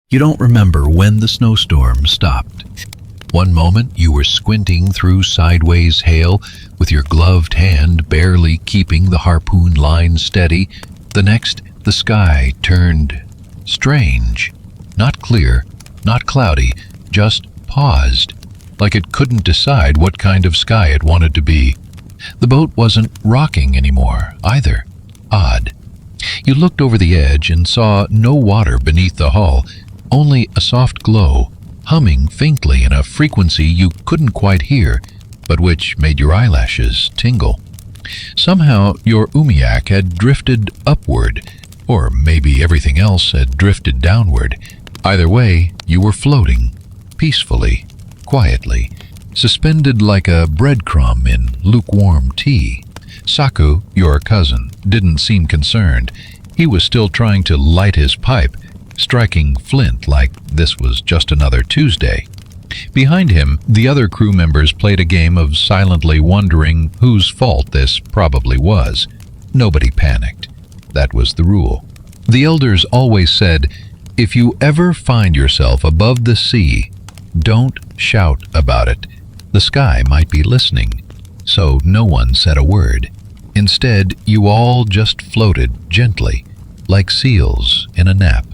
You don't remember when the snowstorm stopped. One moment you were squinting through sideways hail with your gloved hand barely keeping the harpoon line steady. The next, the sky turned strange. Not clear, not cloudy, just paused, like it couldn't decide what kind of sky it wanted to be. The boat wasn't rocking anymore, either. Odd. You looked over the edge and saw no water beneath the hull, only a soft glow, humming faintly in a frequency you couldn't quite hear, but which made your eyelashes tingle. Somehow your umiak had drifted upward, or maybe everything else had drifted downward. Either way, you were floating, peacefully, quietly, suspended like a breadcrumb in lukewarm tea. Saku, your cousin, didn't seem concerned. He was still trying to light his pipe, striking flint like this was just another Tuesday. Behind him, the other crew members played a game of silently wondering whose fault this probably was. Nobody panicked. That was the rule. The elders always said, if you ever find yourself above the sea, don't shout about it. The sky might be listening. So no one said a word. Instead, you all just floated gently, like seals in a nap.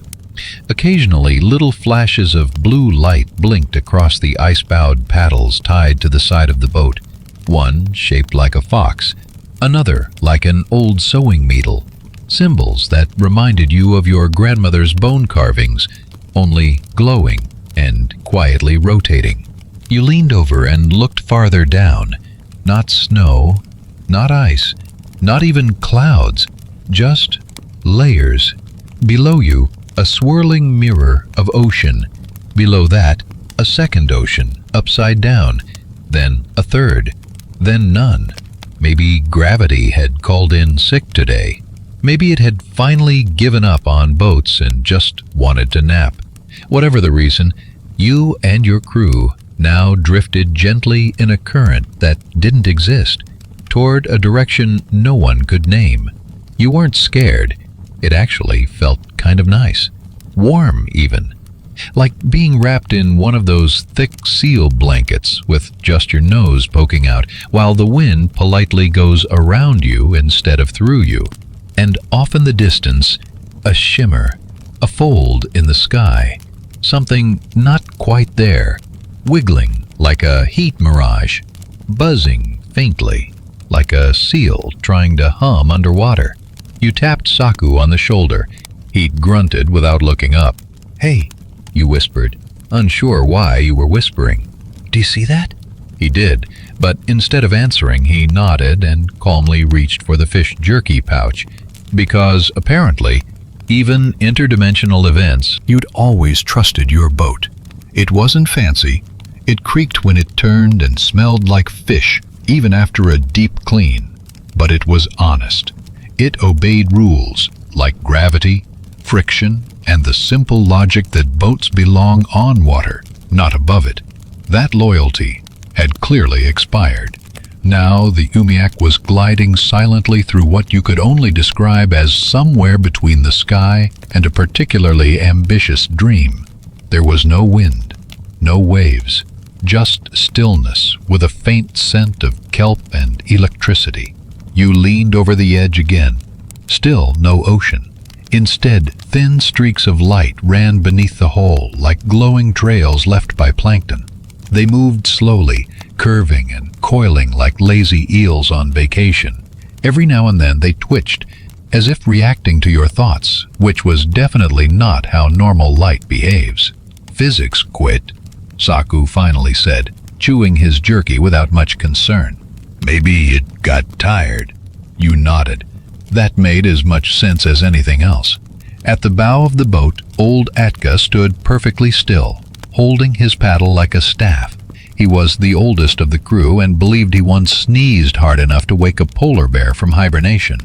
Occasionally, little flashes of blue light blinked across the ice-bowed paddles tied to the side of the boat. One shaped like a fox, another like an old sewing needle. Symbols that reminded you of your grandmother's bone carvings, only glowing and quietly rotating. You leaned over and looked farther down. Not snow, not ice, not even clouds, just layers. Below you, a swirling mirror of ocean. Below that, a second ocean, upside down. Then a third. Then none. Maybe gravity had called in sick today. Maybe it had finally given up on boats and just wanted to nap. Whatever the reason, you and your crew now drifted gently in a current that didn't exist, toward a direction no one could name. You weren't scared. It actually felt kind of nice. Warm, even. Like being wrapped in one of those thick seal blankets with just your nose poking out, while the wind politely goes around you instead of through you. And off in the distance, a shimmer, a fold in the sky, something not quite there, wiggling like a heat mirage, buzzing faintly like a seal trying to hum underwater. You tapped Saku on the shoulder. He grunted without looking up. "Hey," you whispered, unsure why you were whispering. "Do you see that?" He did, but instead of answering, he nodded and calmly reached for the fish jerky pouch, because apparently, even interdimensional events, you'd always trusted your boat. It wasn't fancy. It creaked when it turned and smelled like fish, even after a deep clean. But it was honest. It obeyed rules like gravity, friction, and the simple logic that boats belong on water, not above it. That loyalty had clearly expired. Now the umiak was gliding silently through what you could only describe as somewhere between the sky and a particularly ambitious dream. There was no wind, no waves, just stillness with a faint scent of kelp and electricity. You leaned over the edge again. Still no ocean. Instead, thin streaks of light ran beneath the hull like glowing trails left by plankton. They moved slowly, curving and coiling like lazy eels on vacation. Every now and then they twitched, as if reacting to your thoughts, which was definitely not how normal light behaves. "Physics quit," Saku finally said, chewing his jerky without much concern. "Maybe it got tired." You nodded. That made as much sense as anything else. At the bow of the boat, old Atka stood perfectly still, holding his paddle like a staff. He was the oldest of the crew and believed he once sneezed hard enough to wake a polar bear from hibernation.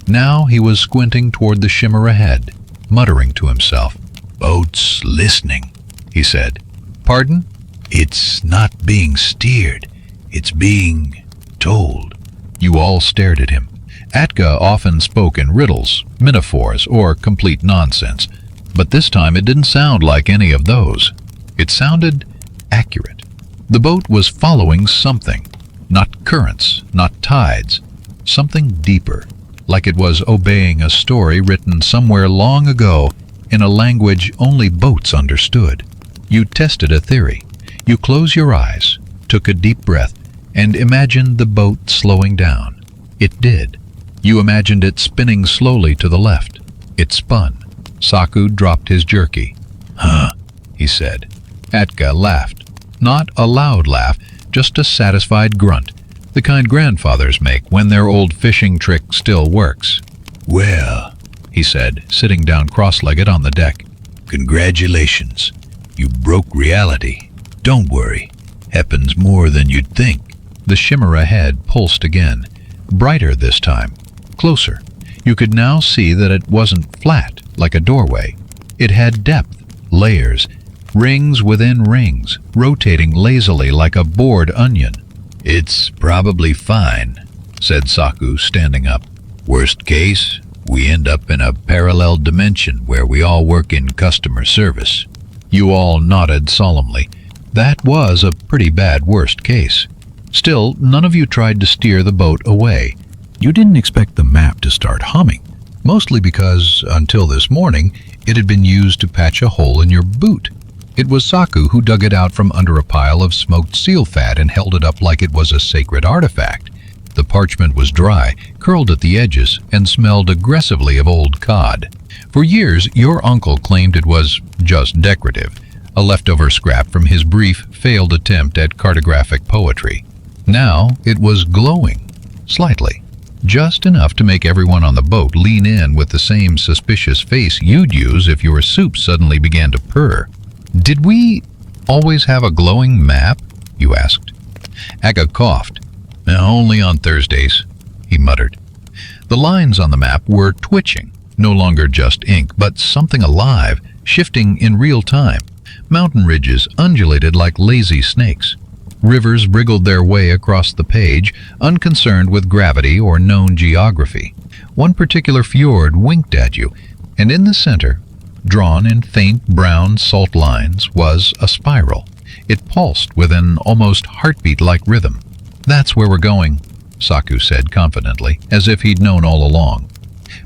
Now he was squinting toward the shimmer ahead, muttering to himself. "Boat's listening," he said. "Pardon?" "It's not being steered. It's being told." You all stared at him. Atka often spoke in riddles, metaphors, or complete nonsense. But this time it didn't sound like any of those. It sounded accurate. The boat was following something. Not currents, not tides. Something deeper, like it was obeying a story written somewhere long ago in a language only boats understood. You tested a theory. You closed your eyes, took a deep breath, and imagined the boat slowing down. It did. You imagined it spinning slowly to the left. It spun. Saku dropped his jerky. "Huh," he said. Atka laughed. Not a loud laugh, just a satisfied grunt, the kind grandfathers make when their old fishing trick still works. "Well," he said, sitting down cross-legged on the deck, "congratulations. You broke reality. Don't worry. Happens more than you'd think." The shimmer ahead pulsed again, brighter this time, closer. You could now see that it wasn't flat, like a doorway. It had depth, layers, rings within rings, rotating lazily like a bored onion. "It's probably fine," said Saku, standing up. "Worst case, we end up in a parallel dimension where we all work in customer service." You all nodded solemnly. That was a pretty bad worst case. Still, none of you tried to steer the boat away. You didn't expect the map to start humming, mostly because, until this morning, it had been used to patch a hole in your boot. It was Saku who dug it out from under a pile of smoked seal fat and held it up like it was a sacred artifact. The parchment was dry, curled at the edges, and smelled aggressively of old cod. For years, your uncle claimed it was just decorative, a leftover scrap from his brief, failed attempt at cartographic poetry. Now it was glowing, slightly, just enough to make everyone on the boat lean in with the same suspicious face you'd use if your soup suddenly began to purr. "Did we always have a glowing map?" you asked. Aga coughed. "Only on Thursdays," he muttered. The lines on the map were twitching, no longer just ink, but something alive, shifting in real time. Mountain ridges undulated like lazy snakes. Rivers wriggled their way across the page, unconcerned with gravity or known geography. One particular fjord winked at you, and in the center, drawn in faint brown salt lines, was a spiral. It pulsed with an almost heartbeat-like rhythm. "That's where we're going," Saku said confidently, as if he'd known all along.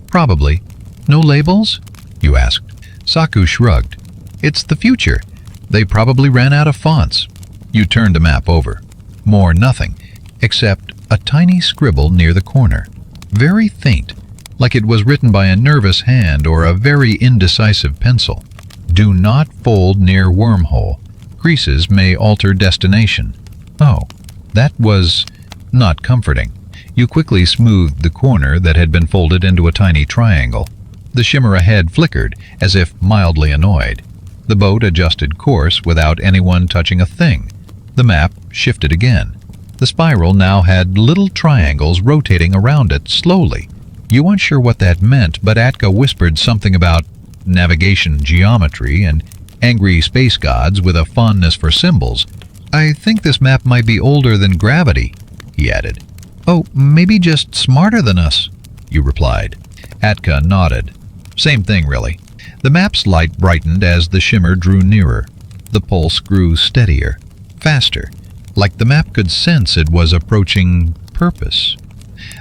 "Probably. No labels?" you asked. Saku shrugged. "It's the future. They probably ran out of fonts." You turned the map over. More nothing, except a tiny scribble near the corner. Very faint, like it was written by a nervous hand or a very indecisive pencil. "Do not fold near Wormhole. Creases may alter destination." Oh, that was not comforting. You quickly smoothed the corner that had been folded into a tiny triangle. The shimmer ahead flickered, as if mildly annoyed. The boat adjusted course without anyone touching a thing. The map shifted again. The spiral now had little triangles rotating around it slowly. You weren't sure what that meant, but Atka whispered something about navigation geometry and angry space gods with a fondness for symbols. "I think this map might be older than gravity," he added. "Oh, maybe just smarter than us," you replied. Atka nodded. "Same thing, really." The map's light brightened as the shimmer drew nearer. The pulse grew steadier, faster, like the map could sense it was approaching purpose.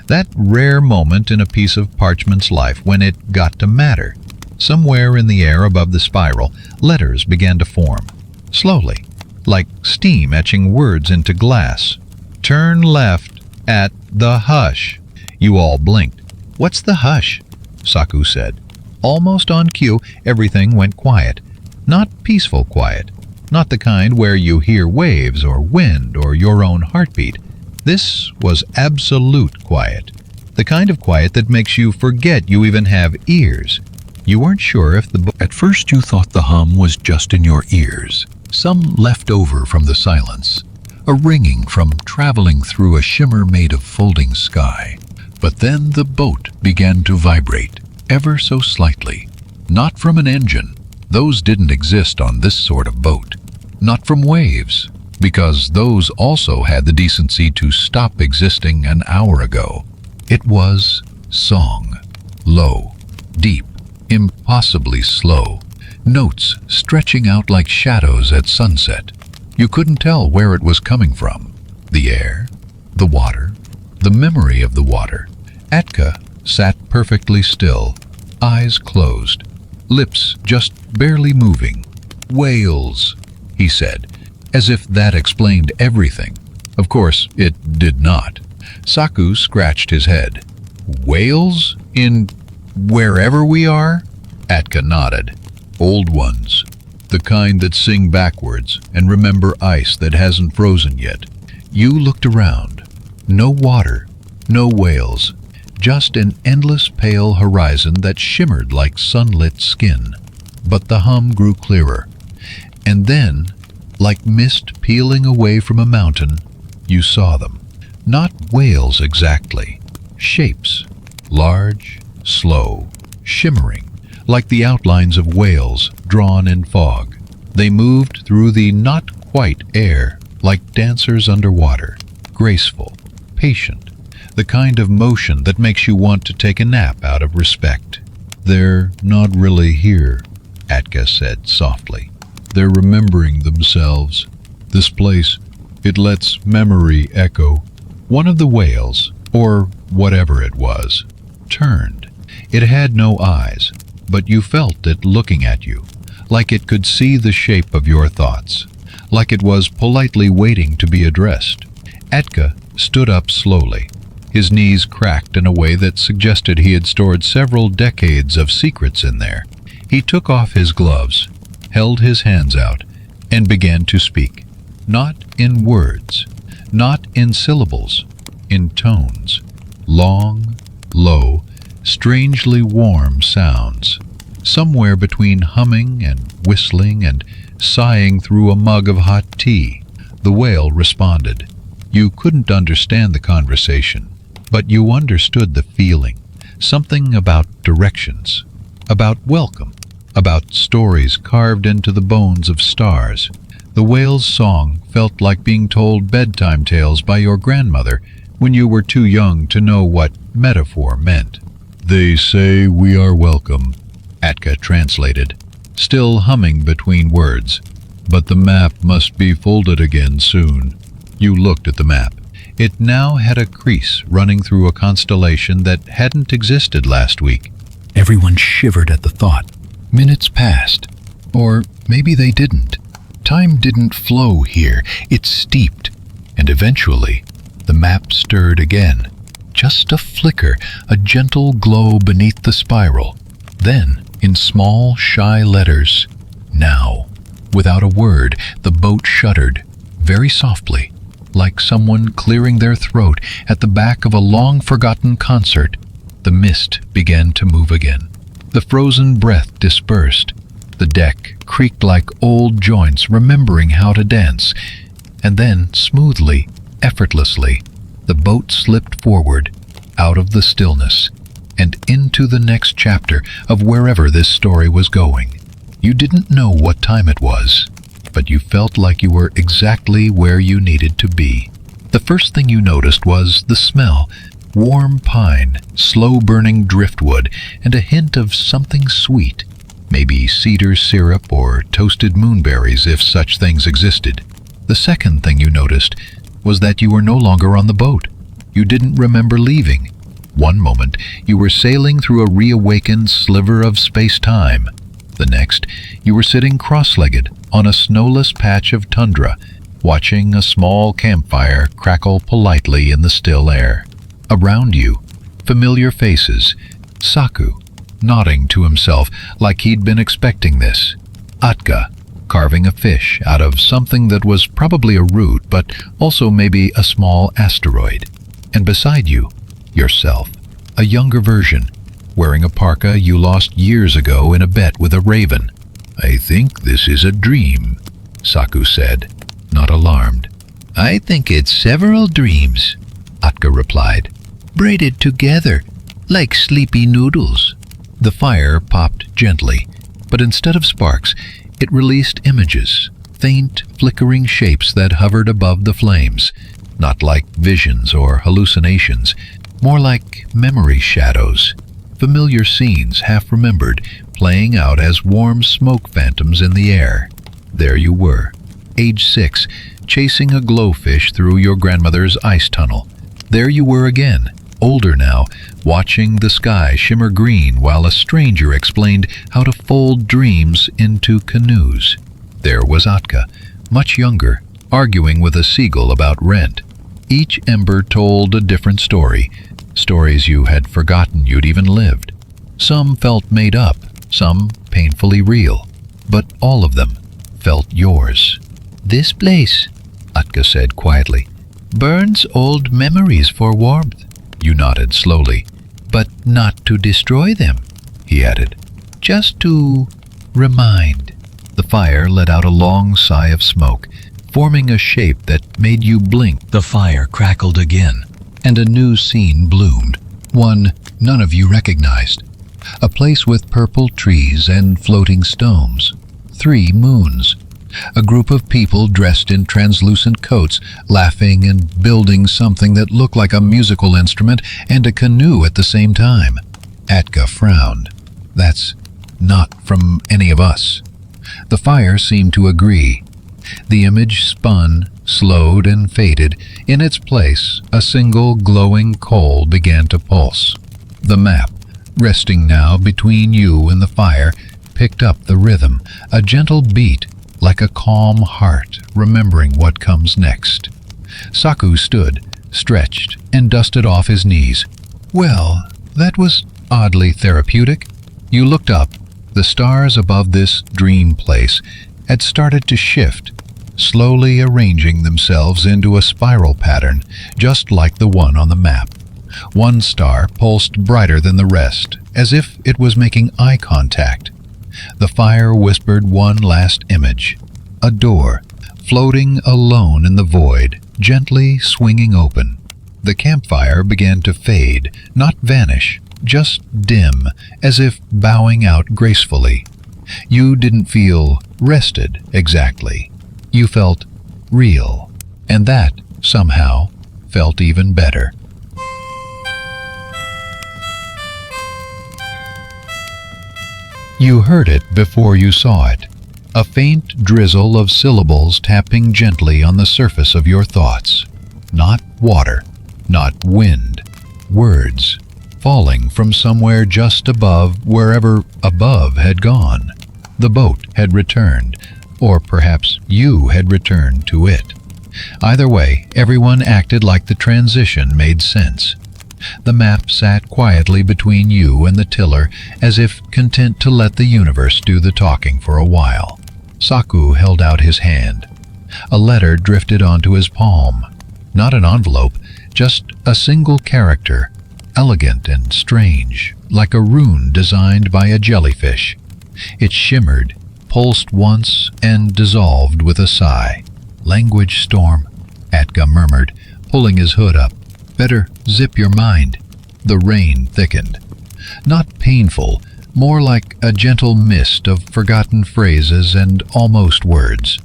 That rare moment in a piece of parchment's life when it got to matter. Somewhere in the air above the spiral, letters began to form, slowly, like steam etching words into glass. "Turn left at the hush." You all blinked. "What's the hush?" Saku said. Almost on cue, everything went quiet. Not peaceful quiet. Not the kind where you hear waves or wind or your own heartbeat. This was absolute quiet. The kind of quiet that makes you forget you even have ears. You weren't sure if At first you thought the hum was just in your ears, some left over from the silence, a ringing from traveling through a shimmer made of folding sky. But then the boat began to vibrate, ever so slightly. Not from an engine. Those didn't exist on this sort of boat. Not from waves, because those also had the decency to stop existing an hour ago. It was song. Low, deep, impossibly slow, notes stretching out like shadows at sunset. You couldn't tell where it was coming from. The air, the water, the memory of the water. Atka sat perfectly still, eyes closed, lips just barely moving. "Whales," he said, as if that explained everything. Of course, it did not. Saku scratched his head. "Whales? In wherever we are?" Atka nodded. "Old ones. The kind that sing backwards and remember ice that hasn't frozen yet." You looked around. No water, no whales, just an endless pale horizon that shimmered like sunlit skin. But the hum grew clearer. And then, like mist peeling away from a mountain, you saw them. Not whales exactly. Shapes. Large, slow, shimmering, like the outlines of whales drawn in fog. They moved through the not-quite air, like dancers underwater, graceful, patient, the kind of motion that makes you want to take a nap out of respect. "They're not really here," Atka said softly. "They're remembering themselves. This place, it lets memory echo." One of the whales, or whatever it was, turned. It had no eyes, but you felt it looking at you, like it could see the shape of your thoughts, like it was politely waiting to be addressed. Atka stood up slowly. His knees cracked in a way that suggested he had stored several decades of secrets in there. He took off his gloves, held his hands out, and began to speak. Not in words, not in syllables, in tones. Long, low, strangely warm sounds. Somewhere between humming and whistling and sighing through a mug of hot tea. The whale responded. You couldn't understand the conversation, but you understood the feeling. Something about directions, about welcome, about stories carved into the bones of stars. The whale's song felt like being told bedtime tales by your grandmother when you were too young to know what metaphor meant. "They say we are welcome," Atka translated, still humming between words. "But the map must be folded again soon." You looked at the map. It now had a crease running through a constellation that hadn't existed last week. Everyone shivered at the thought. Minutes passed. Or maybe they didn't. Time didn't flow here. It steeped. And eventually, the map stirred again. Just a flicker, a gentle glow beneath the spiral. Then, in small, shy letters, "Now." Without a word, the boat shuddered, very softly, like someone clearing their throat at the back of a long-forgotten concert. The mist began to move again. The frozen breath dispersed. The deck creaked like old joints remembering how to dance. And then, smoothly, effortlessly, the boat slipped forward, out of the stillness, and into the next chapter of wherever this story was going. You didn't know what time it was, but you felt like you were exactly where you needed to be. The first thing you noticed was the smell. Warm pine, slow-burning driftwood, and a hint of something sweet. Maybe cedar syrup or toasted moonberries if such things existed. The second thing you noticed was that you were no longer on the boat. You didn't remember leaving. One moment, you were sailing through a reawakened sliver of space-time. The next, you were sitting cross-legged on a snowless patch of tundra, watching a small campfire crackle politely in the still air. Around you, familiar faces. Saku, nodding to himself like he'd been expecting this. Atka, carving a fish out of something that was probably a root, but also maybe a small asteroid. And beside you, yourself, a younger version, wearing a parka you lost years ago in a bet with a raven. "I think this is a dream," Saku said, not alarmed. "I think it's several dreams," Atka replied, "braided together, like sleepy noodles." The fire popped gently, but instead of sparks, it released images, faint, flickering shapes that hovered above the flames, not like visions or hallucinations, more like memory shadows, familiar scenes half remembered, playing out as warm smoke phantoms in the air. There you were, age 6, chasing a glowfish through your grandmother's ice tunnel. There you were again, older now, watching the sky shimmer green while a stranger explained how to fold dreams into canoes. There was Atka, much younger, arguing with a seagull about rent. Each ember told a different story, stories you had forgotten you'd even lived. Some felt made up, some painfully real, but all of them felt yours. "This place," Atka said quietly, "burns old memories for warmth." You nodded slowly. "But not to destroy them," he added. "Just to remind." The fire let out a long sigh of smoke, forming a shape that made you blink. The fire crackled again, and a new scene bloomed, one none of you recognized. A place with purple trees and floating stones. 3 moons. A group of people dressed in translucent coats, laughing and building something that looked like a musical instrument and a canoe at the same time. Atka frowned. "That's not from any of us." The fire seemed to agree. The image spun, slowed, and faded. In its place, a single glowing coal began to pulse. The map, resting now between you and the fire, picked up the rhythm, a gentle beat, like a calm heart remembering what comes next. Saku stood, stretched, and dusted off his knees. "Well, that was oddly therapeutic." You looked up. The stars above this dream place had started to shift, slowly arranging themselves into a spiral pattern, just like the one on the map. One star pulsed brighter than the rest, as if it was making eye contact. The fire whispered one last image. A door, floating alone in the void, gently swinging open. The campfire began to fade, not vanish, just dim, as if bowing out gracefully. You didn't feel rested exactly. You felt real, and that, somehow, felt even better. You heard it before you saw it, a faint drizzle of syllables tapping gently on the surface of your thoughts. Not water, not wind, words, falling from somewhere just above wherever above had gone. The boat had returned, or perhaps you had returned to it. Either way, everyone acted like the transition made sense. The map sat quietly between you and the tiller, as if content to let the universe do the talking for a while. Saku held out his hand. A letter drifted onto his palm. Not an envelope, just a single character, elegant and strange, like a rune designed by a jellyfish. It shimmered, pulsed once, and dissolved with a sigh. "Language storm," Atka murmured, pulling his hood up. "Better zip your mind." The rain thickened. Not painful, more like a gentle mist of forgotten phrases and almost words.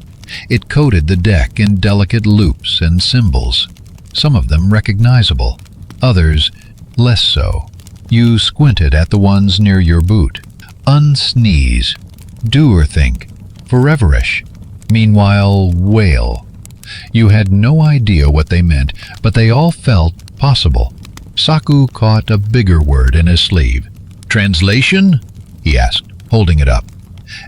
It coated the deck in delicate loops and symbols, some of them recognizable, others less so. You squinted at the ones near your boot. Unsneeze, do or think, foreverish, meanwhile whale. You had no idea what they meant, but they all felt possible. Saku caught a bigger word in his sleeve. "Translation?" he asked, holding it up.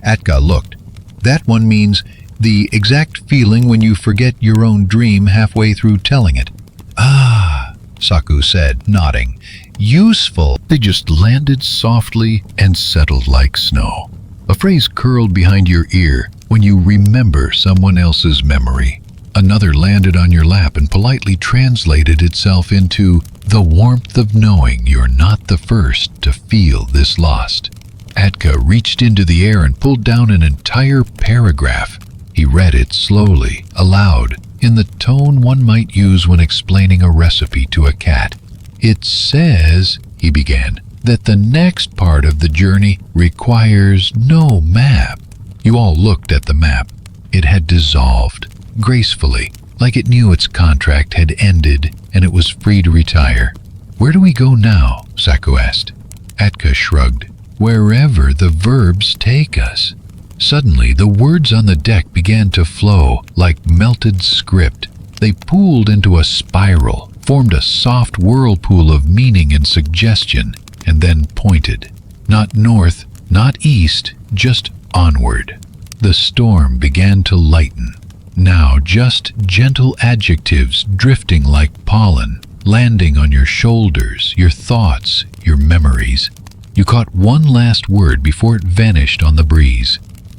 Atka looked. "That one means the exact feeling when you forget your own dream halfway through telling it." "Ah," Saku said, nodding. "Useful." They just landed softly and settled like snow. A phrase curled behind your ear when you remember someone else's memory. Another landed on your lap and politely translated itself into the warmth of knowing you're not the first to feel this lost. Atka reached into the air and pulled down an entire paragraph. He read it slowly, aloud, in the tone one might use when explaining a recipe to a cat. "It says," he began, "that the next part of the journey requires no map." You all looked at the map. It had dissolved, gracefully, like it knew its contract had ended and it was free to retire. "Where do we go now?" Saku asked. Atka shrugged. wherever the verbs take us. Suddenly, the words on the deck began to flow like melted script. They pooled into a spiral, formed a soft whirlpool of meaning and suggestion, and then pointed. Not north, not east, just onward. The storm began to lighten. Now just gentle adjectives drifting like pollen, landing on your shoulders, your thoughts, your memories. You caught one last word before it vanished on the breeze.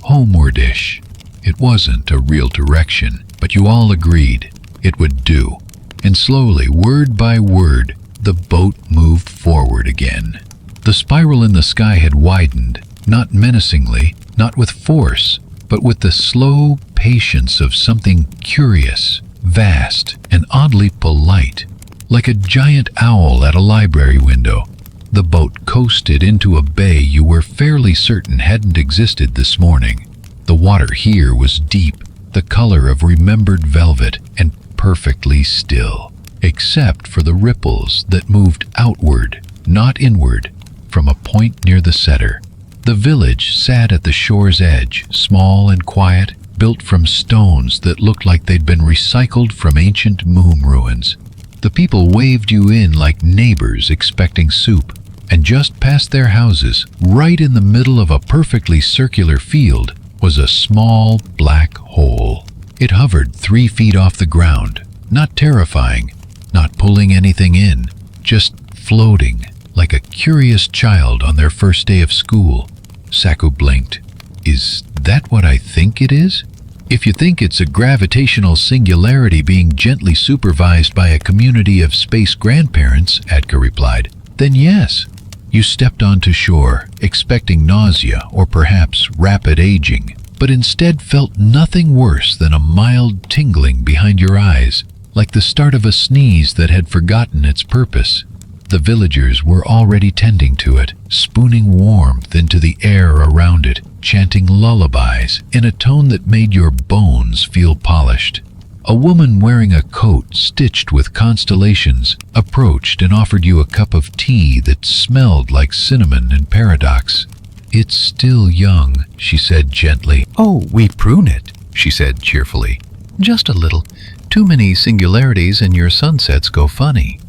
Homewardish. It wasn't a real direction, but you all agreed it would do. And slowly, word by word, the boat moved forward again. The spiral in the sky had widened, not menacingly, not with force, but with the slow patience of something curious, vast, and oddly polite. Like a giant owl at a library window, the boat coasted into a bay you were fairly certain hadn't existed this morning. The water here was deep, the color of remembered velvet, and perfectly still, except for the ripples that moved outward, not inward, from a point near the center. The village sat at the shore's edge, small and quiet, built from stones that looked like they'd been recycled from ancient moon ruins. The people waved you in like neighbors expecting soup, and just past their houses, right in the middle of a perfectly circular field, was a small black hole. It hovered 3 feet off the ground, not terrifying, not pulling anything in, just floating, like a curious child on their first day of school. Saku blinked. Is that what I think it is? If you think it's a gravitational singularity being gently supervised by a community of space grandparents, Atka replied, then yes. You stepped onto shore, expecting nausea or perhaps rapid aging, but instead felt nothing worse than a mild tingling behind your eyes, like the start of a sneeze that had forgotten its purpose. The villagers were already tending to it, spooning warmth into the air around it, chanting lullabies in a tone that made your bones feel polished. A woman wearing a coat stitched with constellations approached and offered you a cup of tea that smelled like cinnamon and paradox. It's still young, she said gently. Oh, we prune it, she said cheerfully. Just a little. Too many singularities and your sunsets go funny.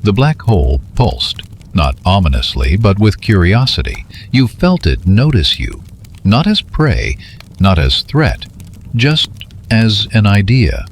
The black hole pulsed, not ominously, but with curiosity. You felt it notice you, not as prey, not as threat, just as an idea.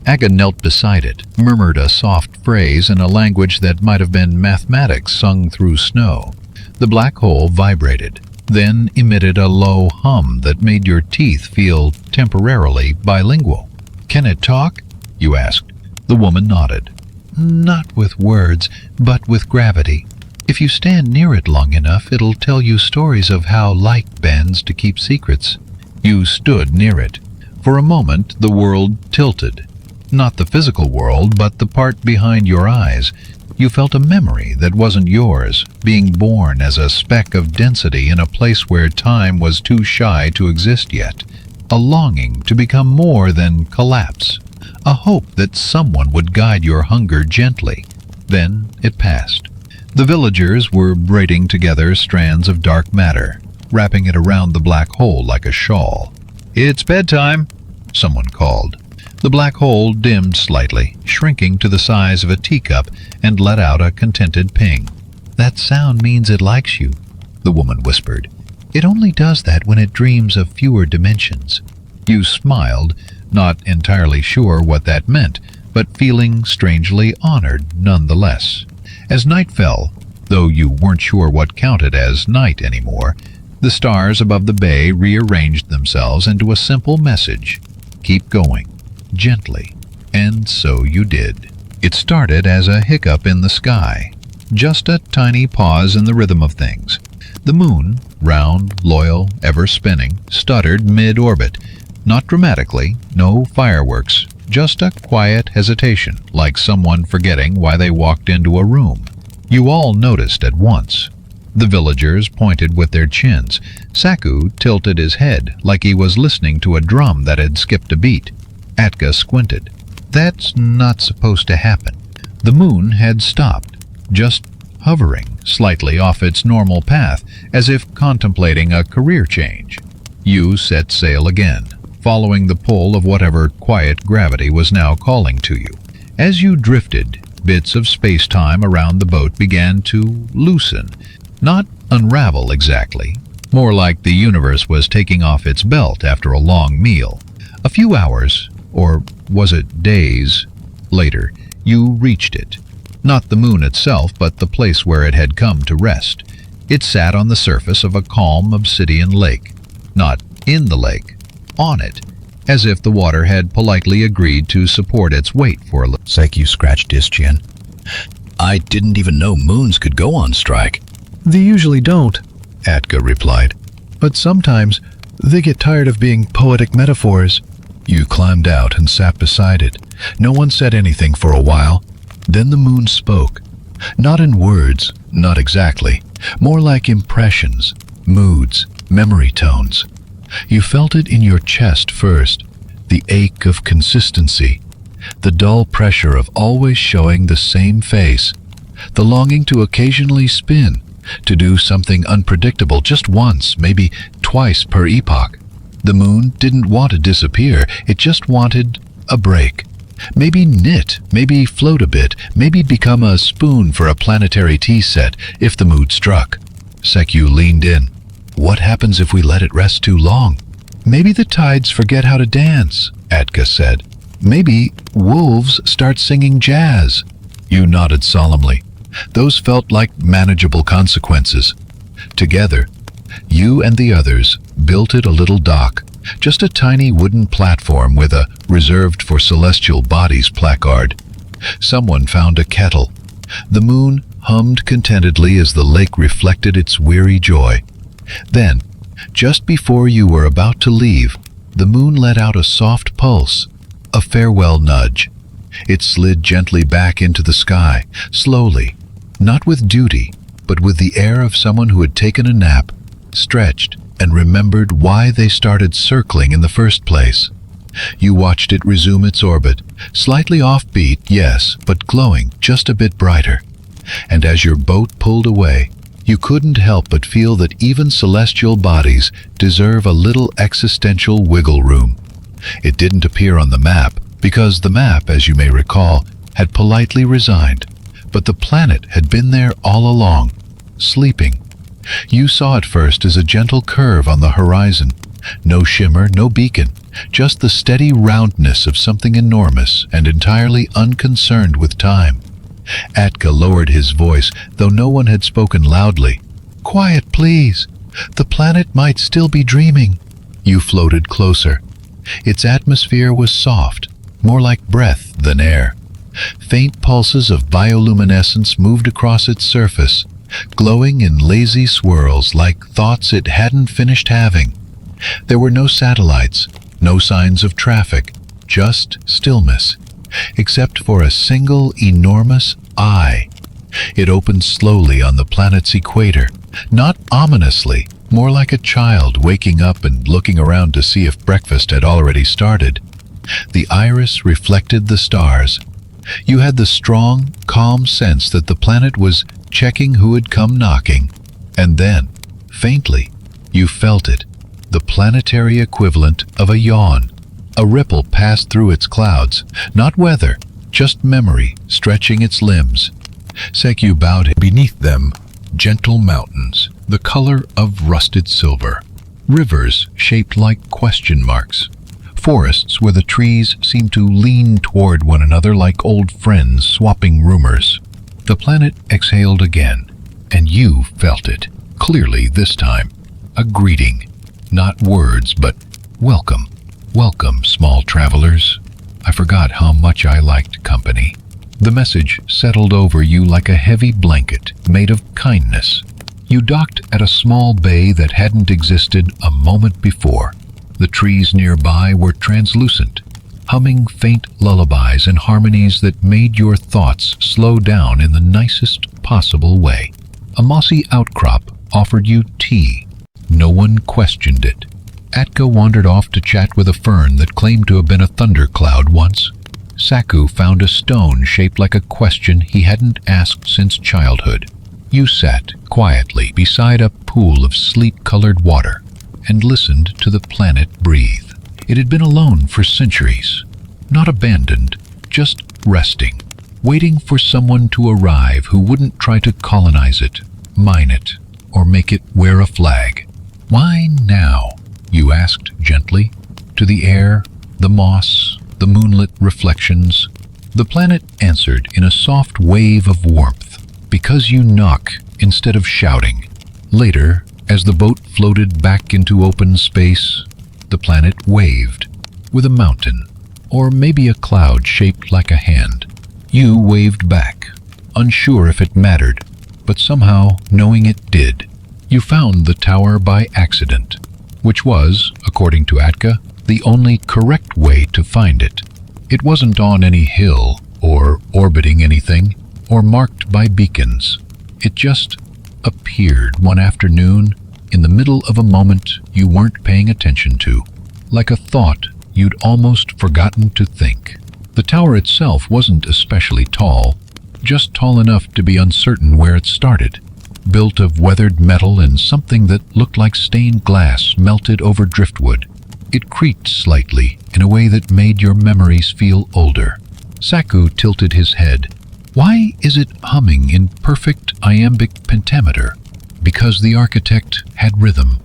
Aga knelt beside it, murmured a soft phrase in a language that might have been mathematics sung through snow. The black hole vibrated, then emitted a low hum that made your teeth feel temporarily bilingual. Can it talk? You asked. The woman nodded. Not with words, but with gravity. If you stand near it long enough, it'll tell you stories of how light bends to keep secrets. You stood near it. For a moment, the world tilted. Not the physical world, but the part behind your eyes. You felt a memory that wasn't yours, being born as a speck of density in a place where time was too shy to exist yet. A longing to become more than collapse. A hope that someone would guide your hunger gently. Then it passed. The villagers were braiding together strands of dark matter, wrapping it around the black hole like a shawl. It's bedtime, someone called. The black hole dimmed slightly, shrinking to the size of a teacup, and let out a contented ping. That sound means it likes you, the woman whispered. It only does that when it dreams of fewer dimensions. You smiled, not entirely sure what that meant, but feeling strangely honored nonetheless. As night fell, though you weren't sure what counted as night anymore, the stars above the bay rearranged themselves into a simple message. Keep going, gently. And so you did. It started as a hiccup in the sky, just a tiny pause in the rhythm of things. The moon, round, loyal, ever spinning, stuttered mid-orbit. Not dramatically, no fireworks, just a quiet hesitation, like someone forgetting why they walked into a room. You all noticed at once. The villagers pointed with their chins. Saku tilted his head, like he was listening to a drum that had skipped a beat. Atka squinted. That's not supposed to happen. The moon had stopped, just hovering slightly off its normal path, as if contemplating a career change. You set sail again, following the pull of whatever quiet gravity was now calling to you. As you drifted, bits of space-time around the boat began to loosen, not unravel exactly, more like the universe was taking off its belt after a long meal. A few hours, or was it days, later, you reached it. Not the moon itself, but the place where it had come to rest. It sat on the surface of a calm obsidian lake. Not in the lake, on it, as if the water had politely agreed to support its weight for a little. Seku scratched his chin. I didn't even know moons could go on strike. They usually don't, Atka replied. But sometimes they get tired of being poetic metaphors. You climbed out and sat beside it. No one said anything for a while. Then the moon spoke. Not in words, not exactly. More like impressions, moods, memory tones. You felt it in your chest first, the ache of consistency, the dull pressure of always showing the same face, the longing to occasionally spin, to do something unpredictable just once, maybe twice per epoch. The moon didn't want to disappear, it just wanted a break. Maybe knit, maybe float a bit, maybe become a spoon for a planetary tea set if the mood struck. Seku leaned in. What happens if we let it rest too long? Maybe the tides forget how to dance, Atka said. Maybe wolves start singing jazz. You nodded solemnly. Those felt like manageable consequences. Together, you and the others built it a little dock, just a tiny wooden platform with a reserved for celestial bodies placard. Someone found a kettle. The moon hummed contentedly as the lake reflected its weary joy. Then, just before you were about to leave, the moon let out a soft pulse, a farewell nudge. It slid gently back into the sky, slowly, not with duty, but with the air of someone who had taken a nap, stretched, and remembered why they started circling in the first place. You watched it resume its orbit, slightly offbeat, yes, but glowing just a bit brighter. And as your boat pulled away, you couldn't help but feel that even celestial bodies deserve a little existential wiggle room. It didn't appear on the map, because the map, as you may recall, had politely resigned, but the planet had been there all along, sleeping. You saw it first as a gentle curve on the horizon. No shimmer, no beacon, just the steady roundness of something enormous and entirely unconcerned with time. Atka lowered his voice, though no one had spoken loudly. Quiet, please. The planet might still be dreaming. You floated closer. Its atmosphere was soft, more like breath than air. Faint pulses of bioluminescence moved across its surface, glowing in lazy swirls like thoughts it hadn't finished having. There were no satellites, no signs of traffic, just stillness, except for a single enormous eye. It opened slowly on the planet's equator, not ominously, more like a child waking up and looking around to see if breakfast had already started. The iris reflected the stars. You had the strong, calm sense that the planet was checking who had come knocking. And then, faintly, you felt it, the planetary equivalent of a yawn. A ripple passed through its clouds, not weather, just memory stretching its limbs. Seku bowed. Beneath them, gentle mountains, the color of rusted silver. Rivers shaped like question marks. Forests where the trees seemed to lean toward one another like old friends swapping rumors. The planet exhaled again, and you felt it, clearly this time. A greeting, not words, but welcome. Welcome, small travelers. I forgot how much I liked company. The message settled over you like a heavy blanket made of kindness. You docked at a small bay that hadn't existed a moment before. The trees nearby were translucent, humming faint lullabies and harmonies that made your thoughts slow down in the nicest possible way. A mossy outcrop offered you tea. No one questioned it. Atka wandered off to chat with a fern that claimed to have been a thundercloud once. Seku found a stone shaped like a question he hadn't asked since childhood. You sat quietly beside a pool of sleep-colored water and listened to the planet breathe. It had been alone for centuries, not abandoned, just resting, waiting for someone to arrive who wouldn't try to colonize it, mine it, or make it wear a flag. Why now? You asked gently, to the air, the moss, the moonlit reflections. The planet answered in a soft wave of warmth, because you knock instead of shouting. Later, as the boat floated back into open space, the planet waved, with a mountain, or maybe a cloud shaped like a hand. You waved back, unsure if it mattered, but somehow knowing it did. You found the tower by accident, which was, according to Atka, the only correct way to find it. It wasn't on any hill, or orbiting anything, or marked by beacons. It just appeared one afternoon in the middle of a moment you weren't paying attention to, like a thought you'd almost forgotten to think. The tower itself wasn't especially tall, just tall enough to be uncertain where it started. Built of weathered metal and something that looked like stained glass melted over driftwood. It creaked slightly in a way that made your memories feel older. Saku tilted his head. Why is it humming in perfect iambic pentameter? Because the architect had rhythm,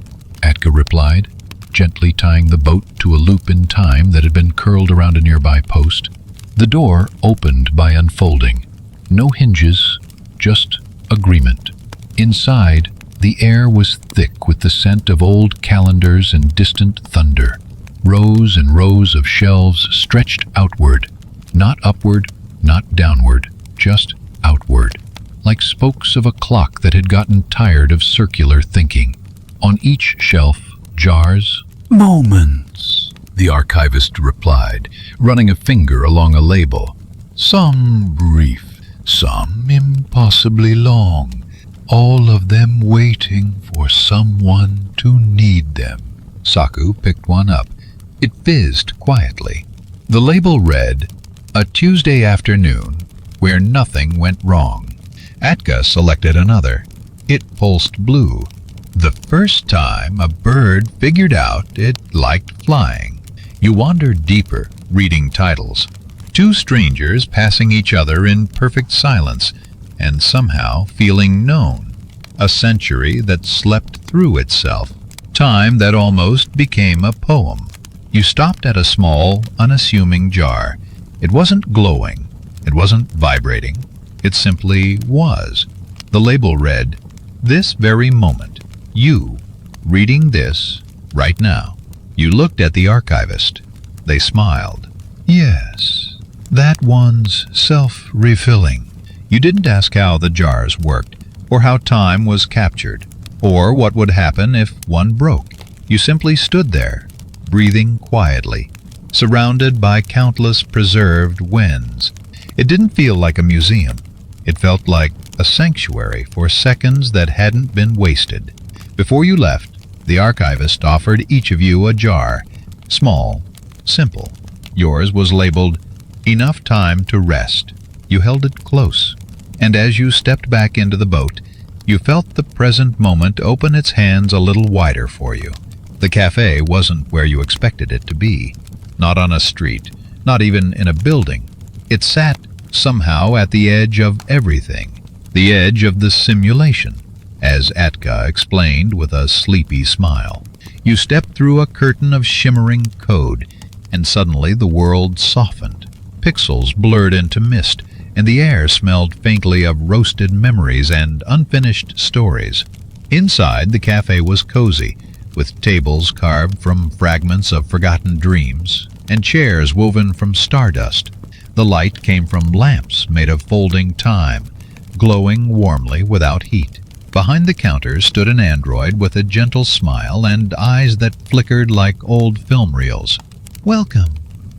Atka replied, gently tying the boat to a loop in time that had been curled around a nearby post. The door opened by unfolding. No hinges, just agreement. Inside, the air was thick with the scent of old calendars and distant thunder. Rows and rows of shelves stretched outward, not upward, not downward, just outward, like spokes of a clock that had gotten tired of circular thinking. On each shelf, jars. Moments, the archivist replied, running a finger along a label. Some brief, some impossibly long, all of them waiting for someone to need them. Saku picked one up. It fizzed quietly. The label read, "A Tuesday afternoon where nothing went wrong." Atka selected another. It pulsed blue. The first time a bird figured out it liked flying. You wandered deeper, reading titles. Two strangers passing each other in perfect silence, and somehow feeling known. A century that slept through itself. Time that almost became a poem. You stopped at a small, unassuming jar. It wasn't glowing. It wasn't vibrating. It simply was. The label read, "This very moment. You, reading this, right now." You looked at the archivist. They smiled. "Yes, that one's self-refilling." You didn't ask how the jars worked, or how time was captured, or what would happen if one broke. You simply stood there, breathing quietly, surrounded by countless preserved winds. It didn't feel like a museum. It felt like a sanctuary for seconds that hadn't been wasted. Before you left, the archivist offered each of you a jar, small, simple. Yours was labeled, "Enough time to rest." You held it close, and as you stepped back into the boat, you felt the present moment open its hands a little wider for you. The cafe wasn't where you expected it to be, not on a street, not even in a building. It sat somehow at the edge of everything, the edge of the simulation, as Atka explained with a sleepy smile. You stepped through a curtain of shimmering code, and suddenly the world softened. Pixels blurred into mist, and the air smelled faintly of roasted memories and unfinished stories. Inside, the cafe was cozy, with tables carved from fragments of forgotten dreams, and chairs woven from stardust. The light came from lamps made of folding time, glowing warmly without heat. Behind the counter stood an android with a gentle smile and eyes that flickered like old film reels. "Welcome,"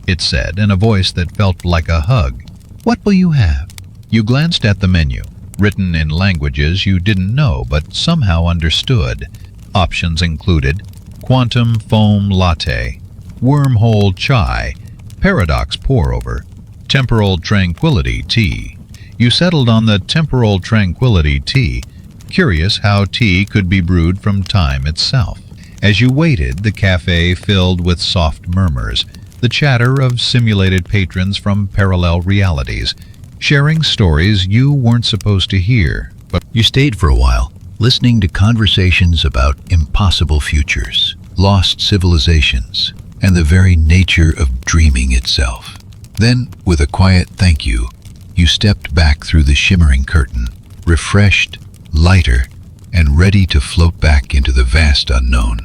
it said in a voice that felt like a hug. "What will you have?" You glanced at the menu, written in languages you didn't know but somehow understood. Options included quantum foam latte, wormhole chai, paradox pour-over, temporal tranquility tea. You settled on the temporal tranquility tea, curious how tea could be brewed from time itself. As you waited, the cafe filled with soft murmurs, the chatter of simulated patrons from parallel realities, sharing stories you weren't supposed to hear. But You stayed for a while, listening to conversations about impossible futures, lost civilizations, and the very nature of dreaming itself. Then, with a quiet thank you, you stepped back through the shimmering curtain, refreshed, lighter, and ready to float back into the vast unknown.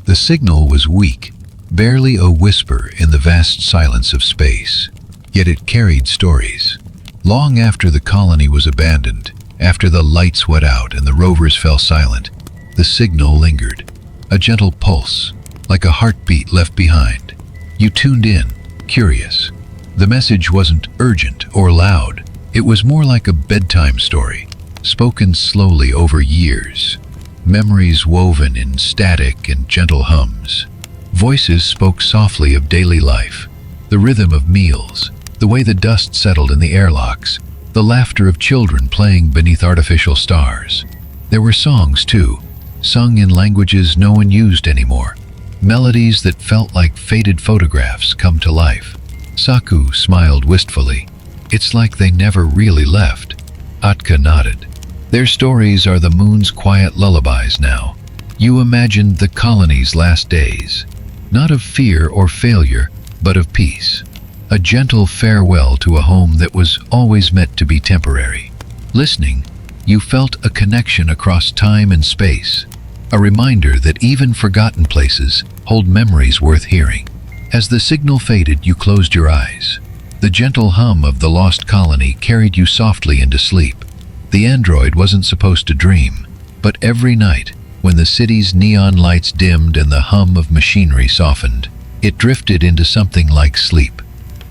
The signal was weak, barely a whisper in the vast silence of space, yet it carried stories. Long after the colony was abandoned, after the lights went out and the rovers fell silent, the signal lingered, a gentle pulse, like a heartbeat left behind. You tuned in, curious. The message wasn't urgent or loud. It was more like a bedtime story, spoken slowly over years. Memories woven in static and gentle hums. Voices spoke softly of daily life, the rhythm of meals, the way the dust settled in the airlocks, the laughter of children playing beneath artificial stars. There were songs, too, sung in languages no one used anymore, melodies that felt like faded photographs come to life. Saku smiled wistfully. It's like they never really left. Atka nodded. Their stories are the moon's quiet lullabies now. You imagined the colony's last days, not of fear or failure, but of peace. A gentle farewell to a home that was always meant to be temporary. Listening, you felt a connection across time and space, a reminder that even forgotten places hold memories worth hearing. As the signal faded, you closed your eyes. The gentle hum of the lost colony carried you softly into sleep. The android wasn't supposed to dream, but every night, when the city's neon lights dimmed and the hum of machinery softened, it drifted into something like sleep.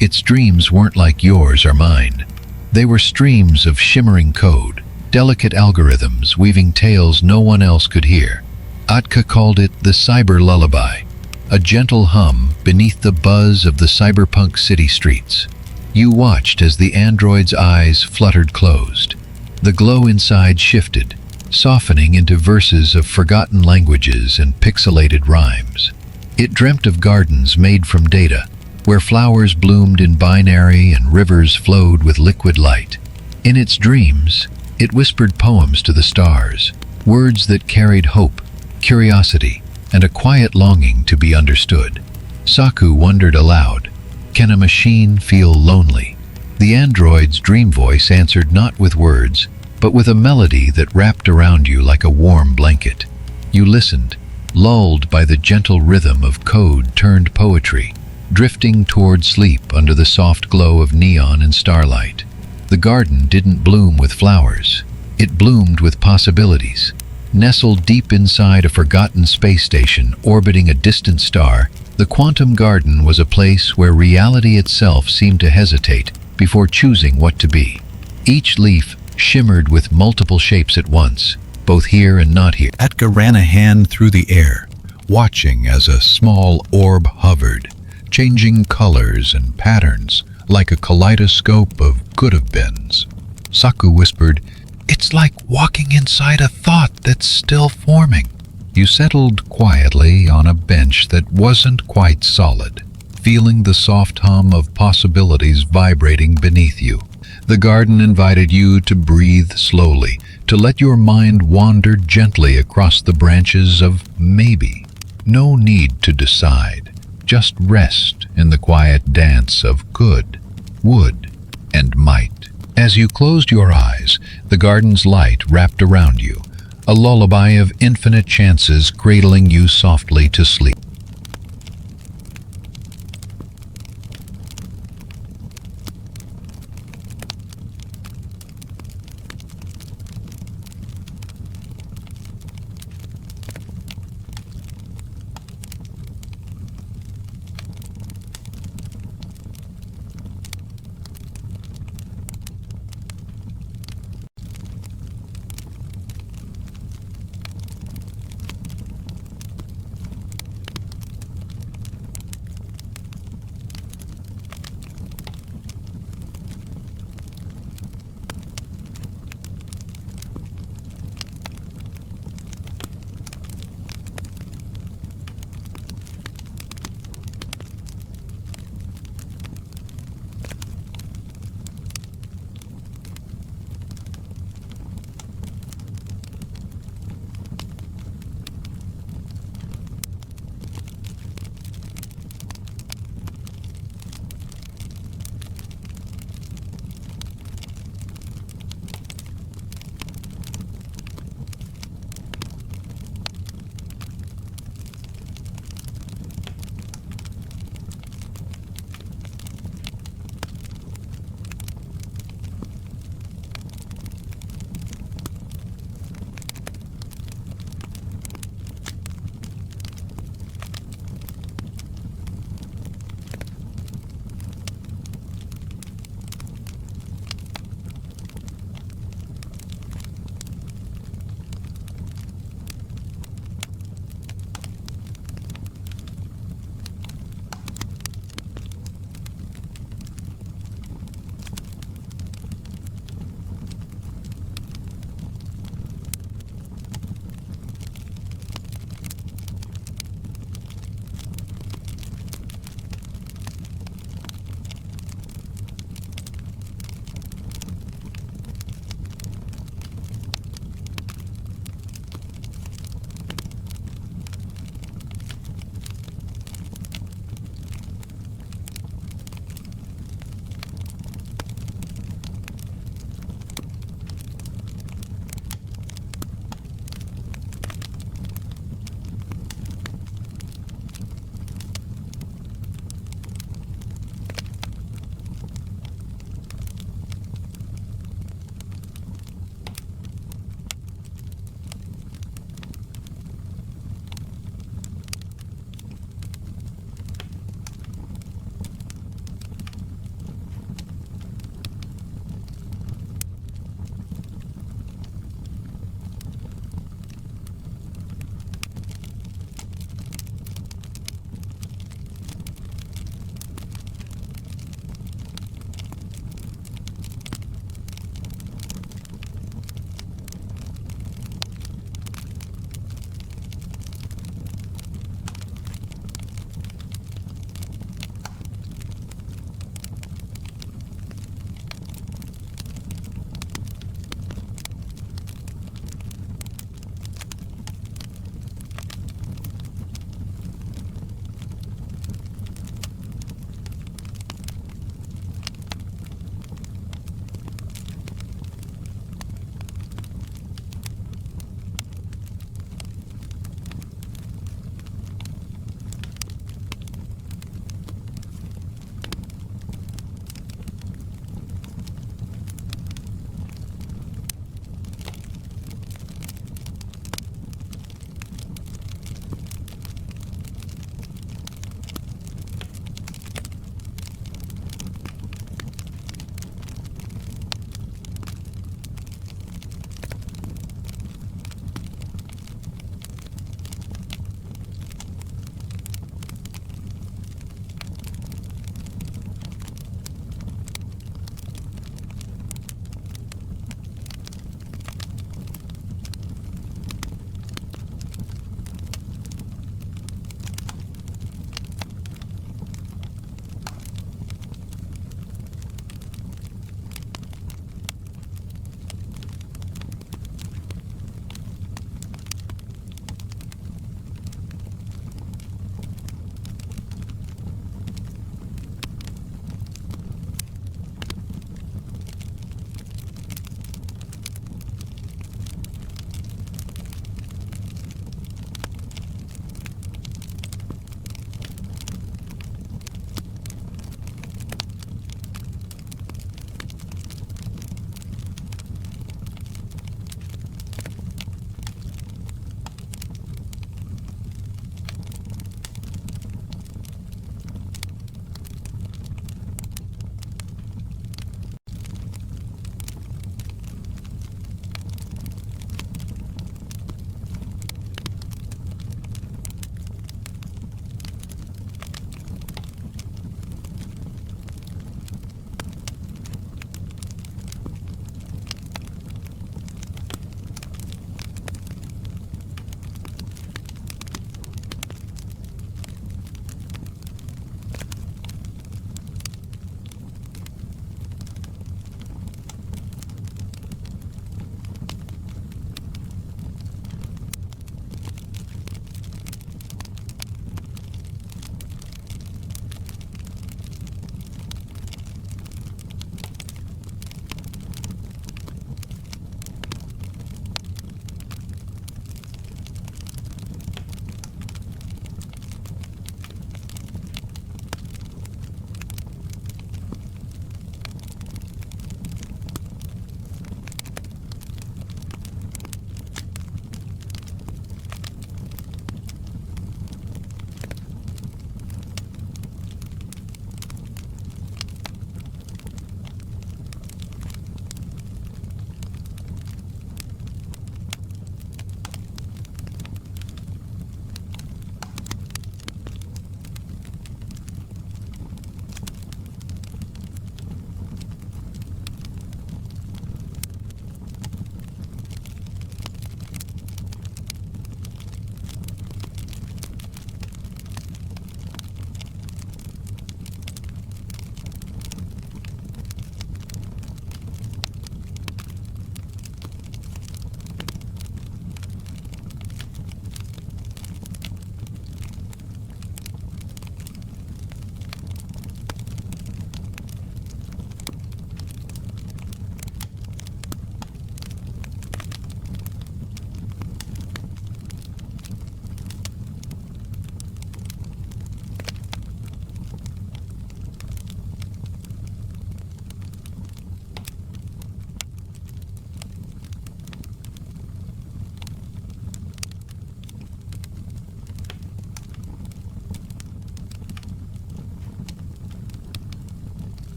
Its dreams weren't like yours or mine. They were streams of shimmering code, delicate algorithms weaving tales no one else could hear. Atka called it the cyber lullaby, a gentle hum beneath the buzz of the cyberpunk city streets. You watched as the android's eyes fluttered closed. The glow inside shifted, softening into verses of forgotten languages and pixelated rhymes. It dreamt of gardens made from data, where flowers bloomed in binary and rivers flowed with liquid light. In its dreams, it whispered poems to the stars, words that carried hope, curiosity, and a quiet longing to be understood. Saku wondered aloud, can a machine feel lonely? The android's dream voice answered not with words, but with a melody that wrapped around you like a warm blanket. You listened, lulled by the gentle rhythm of code turned poetry, drifting toward sleep under the soft glow of neon and starlight. The garden didn't bloom with flowers. It bloomed with possibilities. Nestled deep inside a forgotten space station orbiting a distant star, the quantum garden was a place where reality itself seemed to hesitate before choosing what to be. Each leaf shimmered with multiple shapes at once, both here and not here. Atka ran a hand through the air, watching as a small orb hovered, changing colors and patterns like a kaleidoscope of could-have-beens. Saku whispered, "It's like walking inside a thought that's still forming." You settled quietly on a bench that wasn't quite solid, feeling the soft hum of possibilities vibrating beneath you. The garden invited you to breathe slowly, to let your mind wander gently across the branches of maybe. No need to decide, just rest in the quiet dance of good, would, and might. As you closed your eyes, the garden's light wrapped around you, a lullaby of infinite chances cradling you softly to sleep.